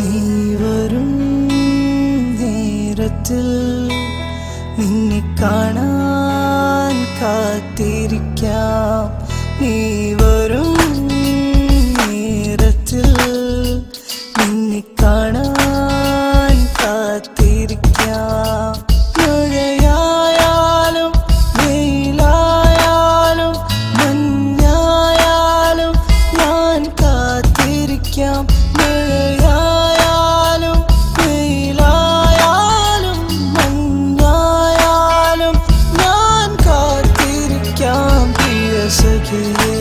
നീ വരും നേരത്തിൽ നിന്നെ കാണാൻ കാത്തിരിക്കാം. നീ വരും നേരത്തിൽ നിന്നെ കാണാൻ കാത്തിരിക്കാം. മഴയായാലും വെയിലായാലും മഞ്ഞായാലും ഞാൻ കാത്തിരിക്കാം. മഴയായാലും വെയിലായാലും മഞ്ഞായാലും ഞാൻ കാത്തിരിക്കാം. പ്രിയ സഖിയേ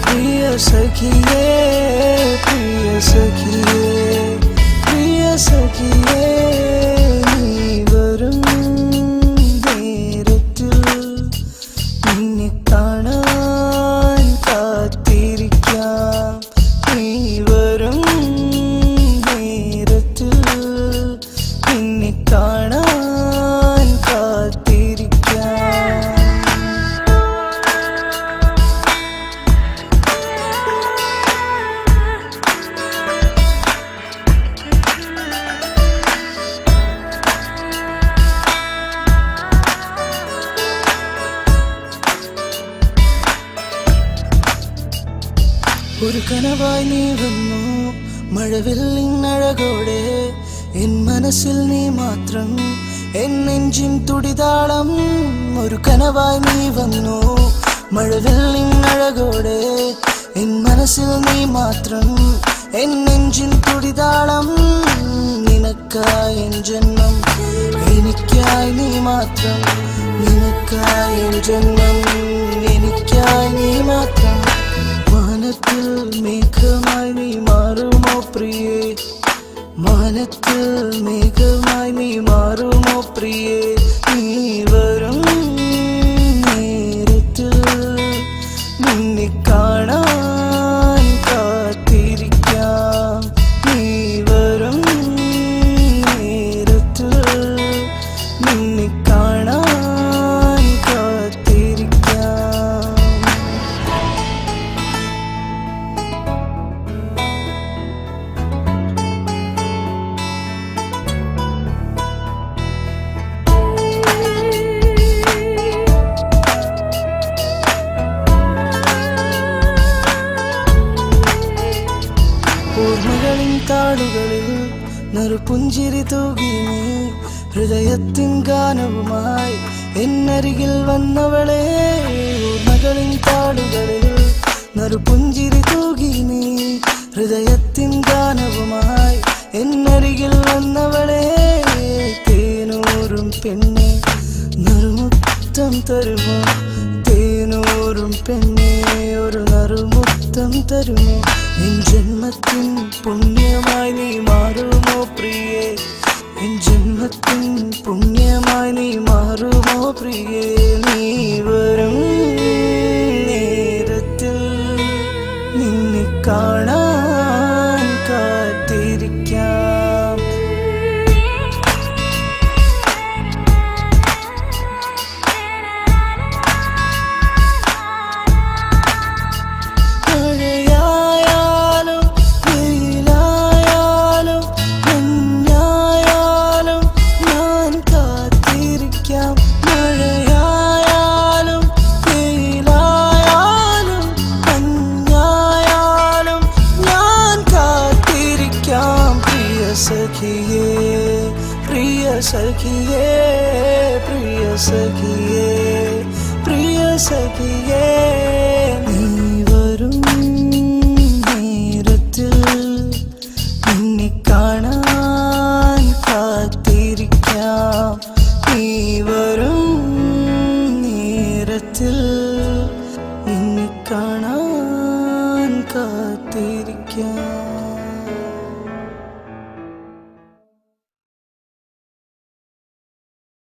പ്രിയ സഖിയേ പ്രിയ സഖിയേ പ്രിയ സഖിയേ നീ വരും നേരത്തിൽ നിന്നെ കാണാൻ കാത്തിരിക്കാം. നീ വരും നേരത്തിൽ നിന്നെ കാണാൻ കാത്തിരിക്കാം. ഒരു കനവായി നീ വന്നു മഴവില്ലിനഴകോടെ. എൻ മനസ്സിൽ നീ മാത്രം എൻ നെഞ്ചിൻ തുടിതാളം. ഒരു കനവായി നീ വന്നു മഴവില്ലിനഴകോടെ. എൻ മനസ്സിൽ നീ മാത്രം എൻ നെഞ്ചിൻ തുടിതാളം. നിനക്കായി എൻ ജന്മം എനിക്കായി നീ മാത്രം. നിനക്കായി എൻ ജന്മം എനിക്കായി നീ മാത്രം. മാനത്തിൽ മേഘമായി നീ മാറുമോ പ്രിയേ. മാനത്തിൽ മേഘമായി നീ മാറുമോ പ്രിയേ. നീ വരും നേരത്തിൽ നിന്നെ കാണാൻ കാത്തിരിക്കാം. നീ വരും നേരത്തിൽ നിന്നെ കാണാൻ കാത്തിരിക്കാം. ഓർമ്മകളിൻ താളുകളിൽ നറുപുഞ്ചിരി തൂകി നീ. ഹൃദയത്തിൻ ഗാനവുമായി എന്നരികിൽ വന്നവളെ. ഓർമ്മകളിൻ താളുകളിൽ നറുപുഞ്ചിരി തൂകി നീ. ഹൃദയത്തിൻ ഗാനവുമായി എന്നരികിൽ വന്നവളെ. തേനൂറും പെണ്ണെ നറുമുത്തം തരുമോ. തേനൂറും പെണ്ണെ ഒരു നറുമുത്തം തരുമോ. എൻ ജന്മത്തിൻ പുണ്യമായി നീ മാറുമോ പ്രിയേ. എൻ ജന്മത്തിൻ പുണ്യമായി നീ മാറുമോ പ്രിയേ. നീ വരും നേരത്തിൽ നിന്നെ കാണാൻ കാത്തിരിക്കാം. മഴയായാലും വെയിലായാലും മഞ്ഞായാലും ഞാൻ കാത്തിരിക്കാം. മഴയായാലും വെയിലായാലും മഞ്ഞായാലും ഞാൻ കാത്തിരിക്കാം. പ്രിയ സഖിയേ പ്രിയ സഖിയേ പ്രിയ സഖിയേ പ്രിയ സഖിയേ നീ വരും നേരത്തിൽ നിന്നെ കാണാൻ കാത്തിരിക്കാം. നീ വരും നേരത്തിൽ നിന്നെ കാണാൻ കാത്തിരിക്കാം.